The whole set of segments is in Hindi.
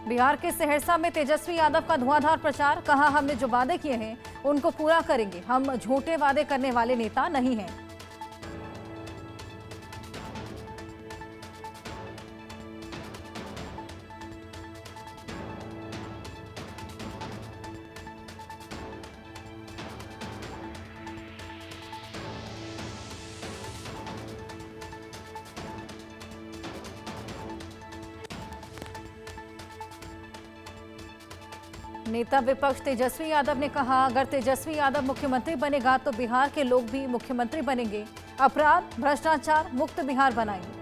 बिहार के सहरसा में तेजस्वी यादव का धुआंधार प्रचार, कहा हमने जो वादे किए हैं उनको पूरा करेंगे, हम झूठे वादे करने वाले नेता नहीं हैं। नेता विपक्ष तेजस्वी यादव ने कहा, अगर तेजस्वी यादव मुख्यमंत्री बनेगा तो बिहार के लोग भी मुख्यमंत्री बनेंगे, अपराध भ्रष्टाचार मुक्त बिहार बनाएंगे।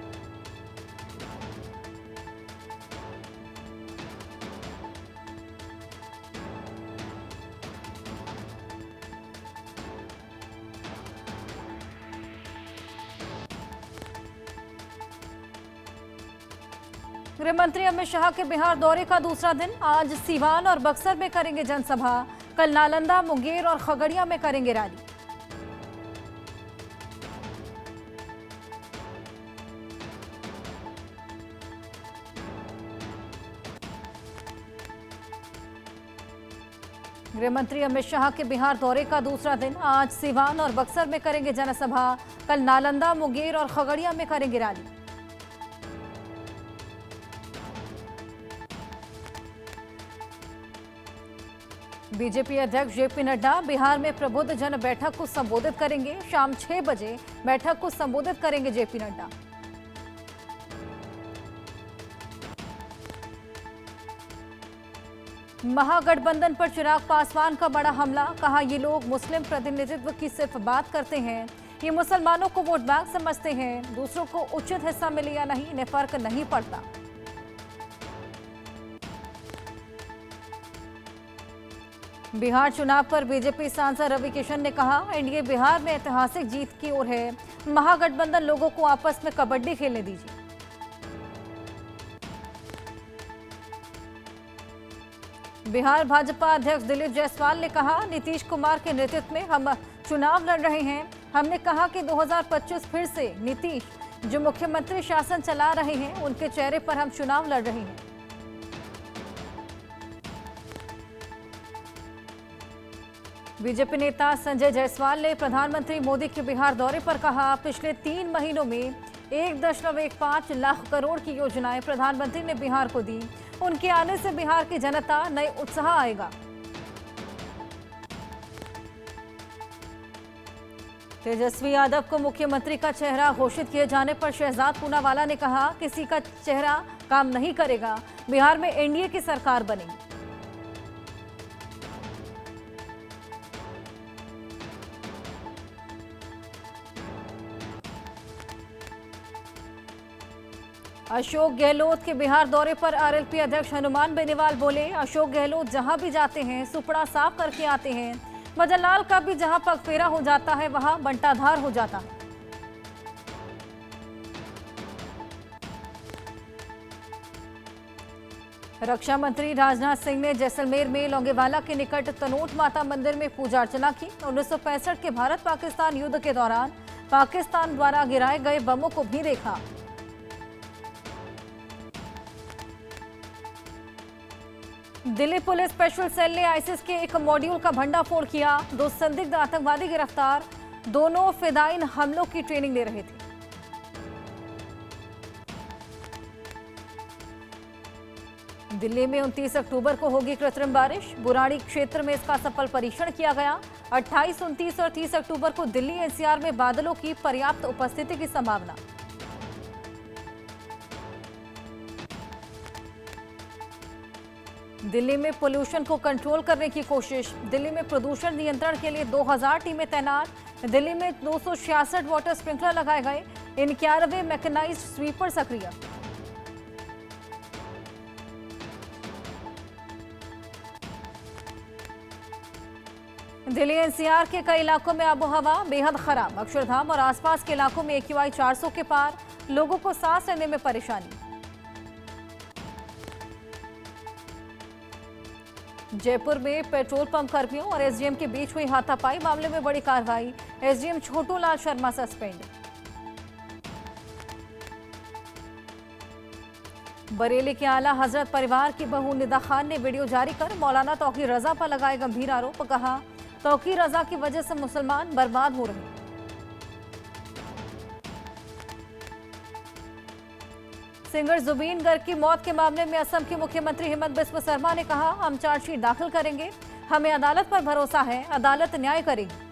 गृह मंत्री अमित शाह के बिहार दौरे का दूसरा दिन, आज सीवान और बक्सर में करेंगे जनसभा, कल नालंदा, मुंगेर और खगड़िया में करेंगे रैली। गृह मंत्री अमित शाह के बिहार दौरे का दूसरा दिन, आज सीवान और बक्सर में करेंगे जनसभा, कल नालंदा, मुंगेर और खगड़िया में करेंगे रैली। बीजेपी अध्यक्ष जेपी नड्डा बिहार में प्रबुद्ध जन बैठक को संबोधित करेंगे, शाम 6 बजे बैठक को संबोधित करेंगे जेपी नड्डा। महागठबंधन पर चिराग पासवान का बड़ा हमला, कहा ये लोग मुस्लिम प्रतिनिधित्व की सिर्फ बात करते हैं, ये मुसलमानों को वोट बैंक समझते हैं, दूसरों को उचित हिस्सा मिले या नहीं इन्हें फर्क नहीं पड़ता। बिहार चुनाव पर बीजेपी सांसद रवि किशन ने कहा, एनडीए बिहार में ऐतिहासिक जीत की ओर है, महागठबंधन लोगों को आपस में कबड्डी खेलने दीजिए। बिहार भाजपा अध्यक्ष दिलीप जायसवाल ने कहा, नीतीश कुमार के नेतृत्व में हम चुनाव लड़ रहे हैं, हमने कहा कि 2025 फिर से नीतीश जो मुख्यमंत्री शासन चला रहे हैं उनके चेहरे पर हम चुनाव लड़ रहे हैं। बीजेपी नेता संजय जायसवाल ने प्रधानमंत्री मोदी के बिहार दौरे पर कहा, पिछले 3 महीनों में 1.15 लाख करोड़ की योजनाएं प्रधानमंत्री ने बिहार को दी, उनके आने से बिहार की जनता नए उत्साह आएगा। तेजस्वी यादव को मुख्यमंत्री का चेहरा घोषित किए जाने पर शहजाद पूनावाला ने कहा, किसी का चेहरा काम नहीं करेगा, बिहार में एनडीए की सरकार बनेगी। अशोक गहलोत के बिहार दौरे पर आरएलपी अध्यक्ष हनुमान बेनीवाल बोले, अशोक गहलोत जहां भी जाते हैं सुपड़ा साफ करके आते हैं, मदनलाल का भी जहां पगफेरा हो जाता है वहां बंटाधार हो जाता है। रक्षा मंत्री राजनाथ सिंह ने जैसलमेर में लौंगेवाला के निकट तनोट माता मंदिर में पूजा अर्चना की। 1965 के भारत पाकिस्तान युद्ध के दौरान पाकिस्तान द्वारा गिराए गए बमों को भी देखा। दिल्ली पुलिस स्पेशल सेल ने आईसिस के एक मॉड्यूल का भंडाफोड़ किया, 2 संदिग्ध आतंकवादी गिरफ्तार, दोनों फिदायीन हमलों की ट्रेनिंग ले रहे थे। दिल्ली में 29 अक्टूबर को होगी कृत्रिम बारिश, बुराड़ी क्षेत्र में इसका सफल परीक्षण किया गया। 28, 29 और 30 अक्टूबर को दिल्ली एनसीआर में बादलों की पर्याप्त उपस्थिति की संभावना। दिल्ली में पोल्यूशन को कंट्रोल करने की कोशिश, दिल्ली में प्रदूषण नियंत्रण के लिए 2000 टीमें तैनात, दिल्ली में 266 वाटर स्प्रिंकलर लगाए गए, 91 मैकेनाइज्ड स्वीपर सक्रिय। दिल्ली एनसीआर के कई इलाकों में आबोहवा बेहद खराब, अक्षरधाम और आसपास के इलाकों में AQI 400 के पार, लोगों को सांस लेने में परेशानी। जयपुर में पेट्रोल पंप कर्मियों और एसडीएम के बीच हुई हाथापाई, मामले में बड़ी कार्रवाई, एसडीएम छोटू लाल शर्मा सस्पेंड। बरेली के आला हजरत परिवार की बहू निदा खान ने वीडियो जारी कर मौलाना तौकीर रजा पर लगाए गंभीर आरोप। कहा, तौकीर रजा की वजह से मुसलमान बर्बाद हो रहे। सिंगर जुबीन गर्ग की मौत के मामले में असम के मुख्यमंत्री हेमंत बिस्वा शर्मा ने कहा, हम चार्जशीट दाखिल करेंगे, हमें अदालत पर भरोसा है, अदालत न्याय करेगी।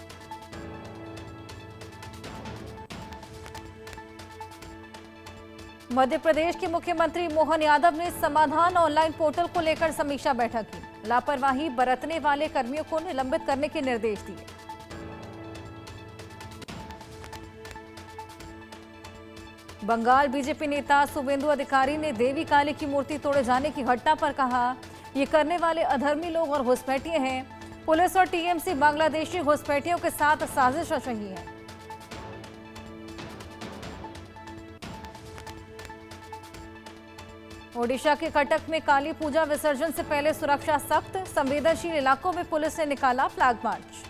मध्य प्रदेश के मुख्यमंत्री मोहन यादव ने समाधान ऑनलाइन पोर्टल को लेकर समीक्षा बैठक की। लापरवाही बरतने वाले कर्मियों को निलंबित करने के निर्देश दिए। बंगाल बीजेपी नेता शुभेंदु अधिकारी ने देवी काली की मूर्ति तोड़े जाने की घटना पर कहा, ये करने वाले अधर्मी लोग और घुसपैठिए हैं। पुलिस और टीएमसी बांग्लादेशी घुसपैठियों के साथ साजिश रच रही है। ओडिशा के कटक में काली पूजा विसर्जन से पहले सुरक्षा सख्त, संवेदनशील इलाकों में पुलिस ने निकाला फ्लैग मार्च।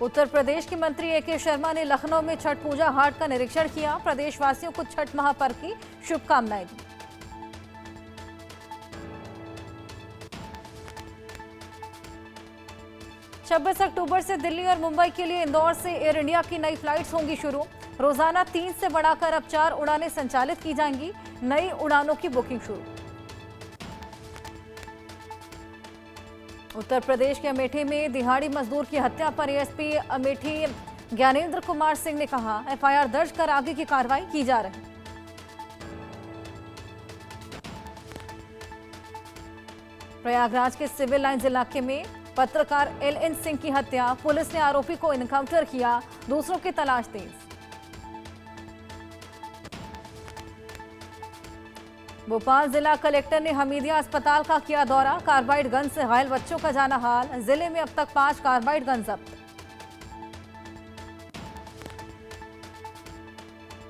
उत्तर प्रदेश के मंत्री ए.के. शर्मा ने लखनऊ में छठ पूजा घाट का निरीक्षण किया। प्रदेशवासियों को छठ महापर्व की शुभकामनाएं दी। छब्बीस अक्टूबर से दिल्ली और मुंबई के लिए इंदौर से एयर इंडिया की नई फ्लाइट्स होंगी शुरू। रोजाना 3 से बढ़ाकर अब 4 उड़ानें संचालित की जाएंगी। नई उड़ानों की बुकिंग शुरू। उत्तर प्रदेश के अमेठी में दिहाड़ी मजदूर की हत्या पर एएसपी अमेठी ज्ञानेंद्र कुमार सिंह ने कहा, एफआईआर दर्ज कर आगे की कार्रवाई की जा रही। प्रयागराज के सिविल लाइंस इलाके में पत्रकार एलएन सिंह की हत्या, पुलिस ने आरोपी को एनकाउंटर किया, दूसरों की तलाश तेज। भोपाल जिला कलेक्टर ने हमीदिया अस्पताल का किया दौरा। कार्बाइड गन से घायल बच्चों का जाना हाल। जिले में अब तक 5 कार्बाइड गन जब्त।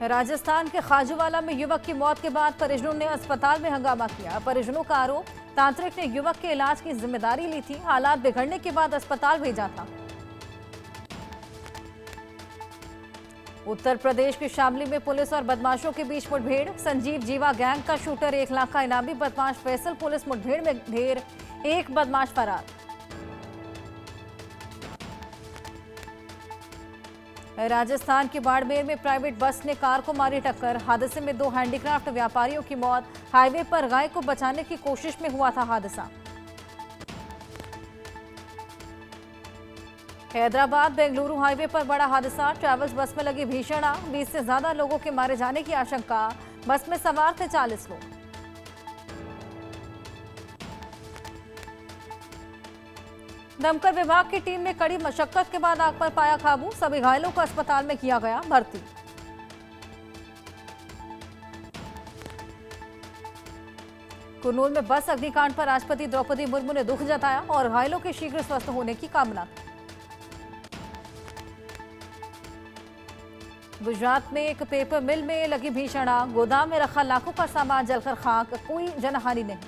राजस्थान के खाजूवाला में युवक की मौत के बाद परिजनों ने अस्पताल में हंगामा किया। परिजनों का आरोप, तांत्रिक ने युवक के इलाज की जिम्मेदारी ली थी, हालात बिगड़ने के बाद अस्पताल भेजा था। उत्तर प्रदेश के शामली में पुलिस और बदमाशों के बीच मुठभेड़। संजीव जीवा गैंग का शूटर 1 लाख का इनामी बदमाश फैसल पुलिस मुठभेड़ में ढेर, 1 बदमाश फरार। राजस्थान के बाड़मेर में प्राइवेट बस ने कार को मारी टक्कर। हादसे में 2 हैंडीक्राफ्ट व्यापारियों की मौत। हाईवे पर गाय को बचाने की कोशिश में हुआ था हादसा। हैदराबाद बेंगलुरु हाईवे पर बड़ा हादसा। ट्रैवल्स बस में लगी भीषण आग, 20 से ज्यादा लोगों के मारे जाने की आशंका। बस में सवार थे 40 लोग। दमकल विभाग की टीम ने कड़ी मशक्कत के बाद आग पर पाया काबू। सभी घायलों को अस्पताल में किया गया भर्ती। कुर्नूल में बस अग्निकांड पर राष्ट्रपति द्रौपदी मुर्मू ने दुख जताया और घायलों के शीघ्र स्वस्थ होने की कामना की। गुजरात में एक पेपर मिल में लगी भीषण आग। गोदाम में रखा लाखों का सामान जलकर खाक, कोई जनहानि नहीं।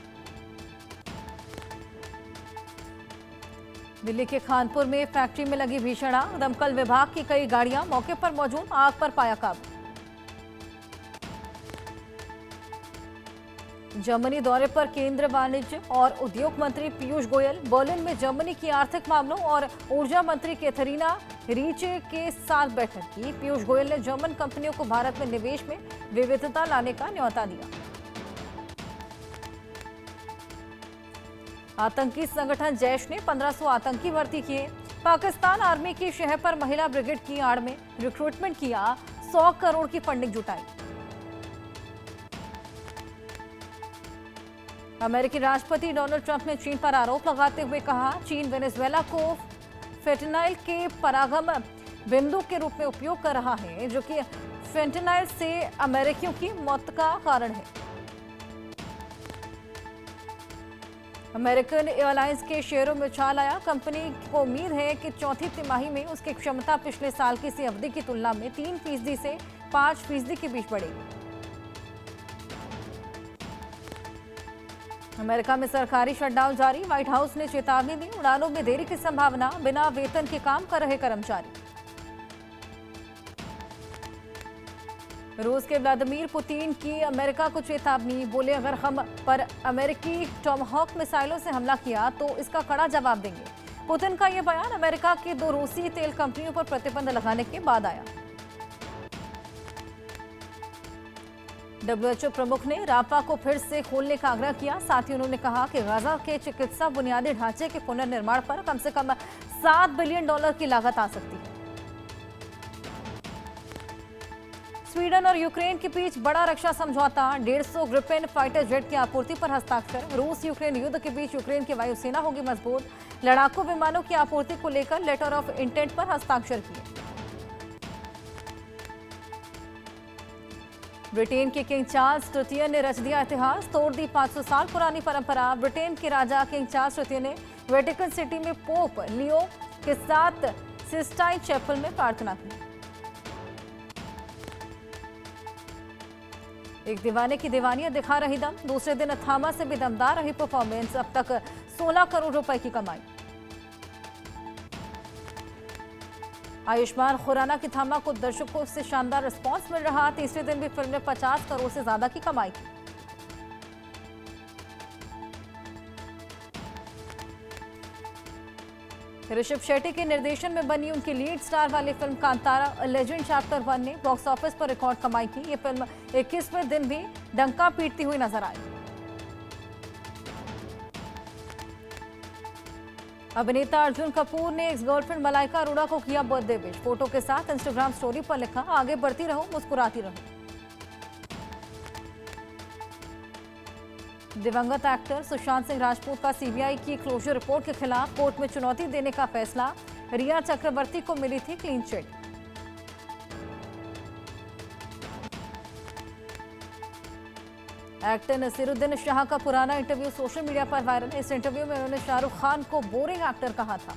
दिल्ली के खानपुर में फैक्ट्री में लगी भीषण आग। दमकल विभाग की कई गाड़ियां मौके पर मौजूद, आग पर पाया काबू। जर्मनी दौरे पर केंद्रीय वाणिज्य और उद्योग मंत्री पीयूष गोयल। बर्लिन में जर्मनी की आर्थिक मामलों और ऊर्जा मंत्री कैथरीना रीचे के साथ बैठक की। पीयूष गोयल ने जर्मन कंपनियों को भारत में निवेश में विविधता लाने का न्योता दिया। आतंकी संगठन जैश ने 1500 आतंकी भर्ती किए। पाकिस्तान आर्मी की शहर पर महिला ब्रिगेड की आड़ में रिक्रूटमेंट किया। 100 करोड़ की फंडिंग जुटाई। अमेरिकी राष्ट्रपति डोनाल्ड ट्रंप ने चीन पर आरोप लगाते हुए कहा, चीन वेनेजुएला को फेंटेनाइल के परागम बिंदु के रूप में उपयोग कर रहा है, जो कि फेंटेनाइल से अमेरिकियों की मौत का कारण है। अमेरिकन एयरलाइंस के शेयरों में उछाल आया। कंपनी को उम्मीद है कि चौथी तिमाही में उसकी क्षमता पिछले साल की इसी अवधि की तुलना में 3% से 5% के बीच बढ़ेगी। अमेरिका में सरकारी शटडाउन जारी। व्हाइट हाउस ने चेतावनी दी, उड़ानों में देरी की संभावना। बिना वेतन के काम कर रहे कर्मचारी। रूस के व्लादिमीर पुतिन की अमेरिका को चेतावनी, बोले अगर हम पर अमेरिकी टॉमहॉक मिसाइलों से हमला किया तो इसका कड़ा जवाब देंगे। पुतिन का यह बयान अमेरिका की 2 रूसी तेल कंपनियों पर प्रतिबंध लगाने के बाद आया। WHO प्रमुख ने राफा को फिर से खोलने का आग्रह किया। साथ ही उन्होंने कहा कि गाजा के चिकित्सा बुनियादी ढांचे के पुनर्निर्माण पर कम से कम $7 बिलियन की लागत आ सकती है। स्वीडन और यूक्रेन के बीच बड़ा रक्षा समझौता, 150 ग्रिपेन फाइटर जेट की आपूर्ति पर हस्ताक्षर। रूस यूक्रेन युद्ध के बीच यूक्रेन की वायुसेना होगी मजबूत। लड़ाकू विमानों की आपूर्ति को लेकर लेटर ऑफ इंटेंट पर हस्ताक्षर किए। ब्रिटेन के किंग चार्ल्स तृतीय ने रच दिया इतिहास, तोड़ दी 500 साल पुरानी परंपरा। ब्रिटेन के राजा किंग चार्ल्स तृतीय ने वेटिकन सिटी में पोप लियो के साथ सिस्टाइन चैपल में प्रार्थना की। एक दीवाने की दीवानियत दिखा रही दम, दूसरे दिन अथामा से भी दमदार रही परफॉर्मेंस। अब तक 16 करोड़ रुपए की कमाई। आयुष्मान खुराना की थामा को दर्शकों से शानदार रिस्पांस मिल रहा। तीसरे दिन भी फिल्म ने 50 करोड़ से ज्यादा की कमाई की। ऋषभ शेट्टी के निर्देशन में बनी उनकी लीड स्टार वाली फिल्म कांतारा लेजेंड चैप्टर 1 ने बॉक्स ऑफिस पर रिकॉर्ड कमाई की। ये फिल्म 21वें दिन भी डंका पीटती हुई नजर आई। अभिनेता अर्जुन कपूर ने एक्स गर्लफ्रेंड मलाइका अरोड़ा को किया बर्थडे विश। फोटो के साथ इंस्टाग्राम स्टोरी पर लिखा, आगे बढ़ती रहो, मुस्कुराती रहो। दिवंगत एक्टर सुशांत सिंह राजपूत का सीबीआई की क्लोजर रिपोर्ट के खिलाफ कोर्ट में चुनौती देने का फैसला। रिया चक्रवर्ती को मिली थी clean chit. Actor Naseeruddin Shah का पुराना इंटरव्यू सोशल मीडिया पर वायरल। इस इंटरव्यू में उन्होंने शाहरुख खान को बोरिंग एक्टर कहा था।